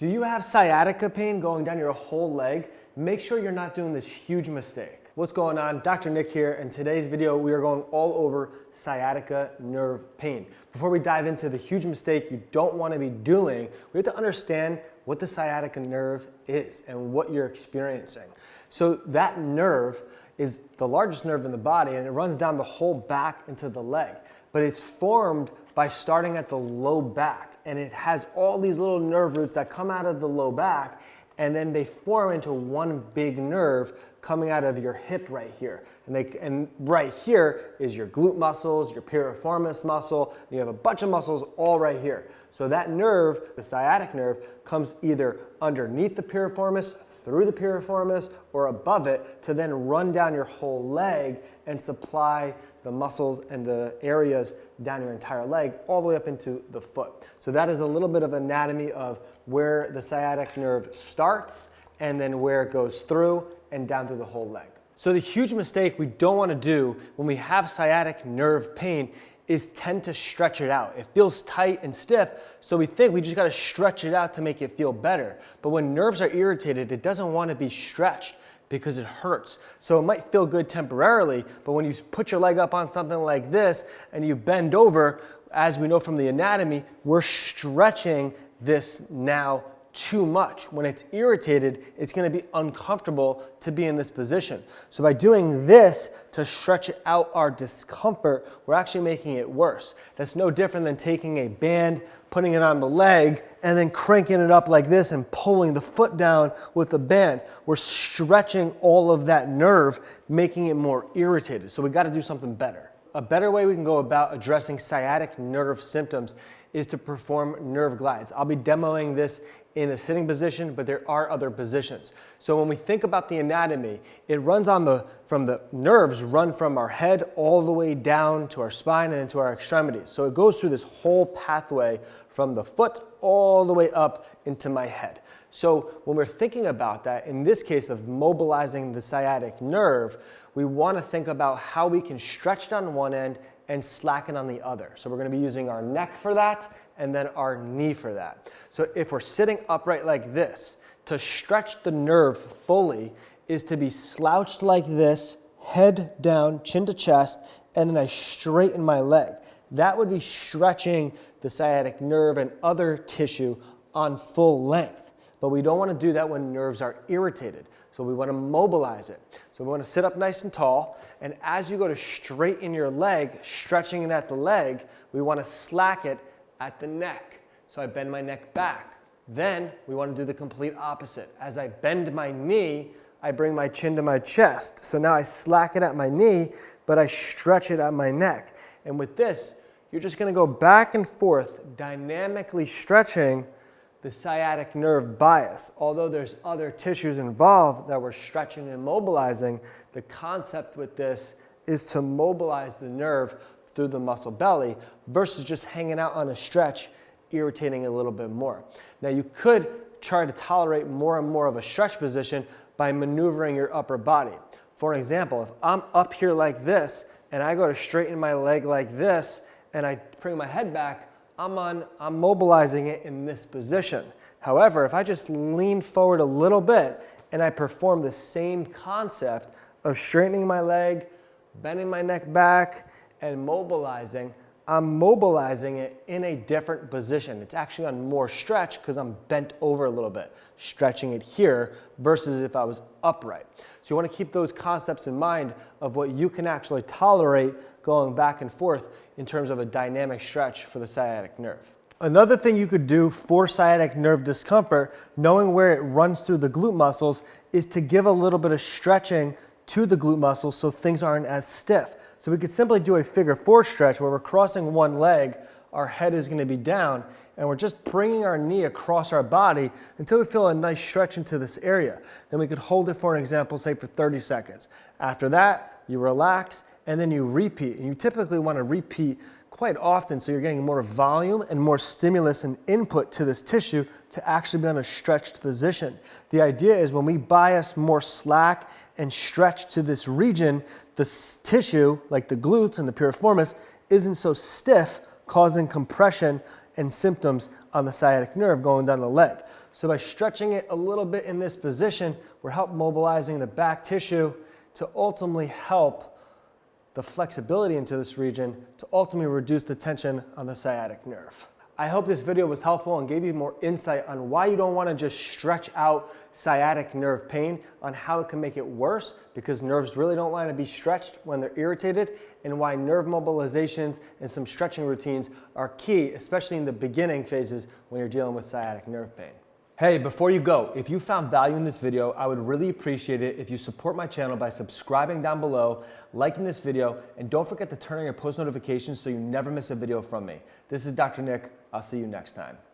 Do you have sciatica pain going down your whole leg? Make sure you're not doing this huge mistake. What's going on? Dr. Nick here. In today's video, we are going all over sciatica nerve pain. Before we dive into the huge mistake you don't want to be doing, we have to understand what the sciatica nerve is and what you're experiencing. So that nerve is the largest nerve in the body, and it runs down the whole back into the leg. But it's formed by starting at the low back, and it has all these little nerve roots that come out of the low back, and then they form into one big nerve coming out of your hip right here. And right here is your glute muscles, your piriformis muscle, and you have a bunch of muscles all right here. So that nerve, the sciatic nerve, comes either underneath the piriformis, through the piriformis, or above it to then run down your whole leg and supply the muscles and the areas down your entire leg all the way up into the foot. So that is a little bit of anatomy of where the sciatic nerve starts and then where it goes through and down through the whole leg. So the huge mistake we don't want to do when we have sciatic nerve pain is tend to stretch it out. It feels tight and stiff, so we think we just got to stretch it out to make it feel better. But when nerves are irritated, it doesn't want to be stretched because it hurts. So it might feel good temporarily, but when you put your leg up on something like this and you bend over, as we know from the anatomy, we're stretching this now too much. When it's irritated, it's going to be uncomfortable to be in this position. So by doing this to stretch out our discomfort, we're actually making it worse. That's no different than taking a band, putting it on the leg, and then cranking it up like this and pulling the foot down with the band. We're stretching all of that nerve, making it more irritated. So we got to do something better. A better way we can go about addressing sciatic nerve symptoms is to perform nerve glides. I'll be demoing this in a sitting position, but there are other positions. So when we think about the anatomy, it runs from the nerves run from our head all the way down to our spine and into our extremities. So it goes through this whole pathway from the foot all the way up into my head. So when we're thinking about that, in this case of mobilizing the sciatic nerve, we want to think about how we can stretch down one end and slacken on the other. So we're going to be using our neck for that and then our knee for that. So if we're sitting upright like this, to stretch the nerve fully is to be slouched like this, head down, chin to chest, and then I straighten my leg. That would be stretching the sciatic nerve and other tissue on full length. But we don't want to do that when nerves are irritated. So we want to mobilize it. So we want to sit up nice and tall, and as you go to straighten your leg, stretching it at the leg, we want to slack it at the neck. So I bend my neck back. Then we want to do the complete opposite. As I bend my knee, I bring my chin to my chest. So now I slack it at my knee, but I stretch it at my neck. And with this, you're just going to go back and forth, dynamically stretching the sciatic nerve bias. Although there's other tissues involved that we're stretching and mobilizing, the concept with this is to mobilize the nerve through the muscle belly versus just hanging out on a stretch, irritating a little bit more. Now you could try to tolerate more and more of a stretch position by maneuvering your upper body. For example, if I'm up here like this and I go to straighten my leg like this and I bring my head back, I'm mobilizing it in this position. However, if I just lean forward a little bit and I perform the same concept of straightening my leg, bending my neck back, and mobilizing, I'm mobilizing it in a different position. It's actually on more stretch because I'm bent over a little bit, stretching it here versus if I was upright. So you want to keep those concepts in mind of what you can actually tolerate going back and forth in terms of a dynamic stretch for the sciatic nerve. Another thing you could do for sciatic nerve discomfort, knowing where it runs through the glute muscles, is to give a little bit of stretching to the glute muscles so things aren't as stiff. So we could simply do a figure 4 stretch where we're crossing one leg, our head is going to be down, and we're just bringing our knee across our body until we feel a nice stretch into this area. Then we could hold it for an example, say for 30 seconds. After that, you relax, and then you repeat. And you typically want to repeat quite often so you're getting more volume and more stimulus and input to this tissue to actually be on a stretched position. The idea is when we bias more slack and stretch to this region, the tissue, like the glutes and the piriformis, isn't so stiff, causing compression and symptoms on the sciatic nerve going down the leg. So by stretching it a little bit in this position, we're help mobilizing the back tissue to ultimately help the flexibility into this region to ultimately reduce the tension on the sciatic nerve. I hope this video was helpful and gave you more insight on why you don't want to just stretch out sciatic nerve pain, on how it can make it worse because nerves really don't want to be stretched when they're irritated, and why nerve mobilizations and some stretching routines are key, especially in the beginning phases when you're dealing with sciatic nerve pain. Hey, before you go, if you found value in this video, I would really appreciate it if you support my channel by subscribing down below, liking this video, and don't forget to turn on your post notifications so you never miss a video from me. This is Dr. Nick. I'll see you next time.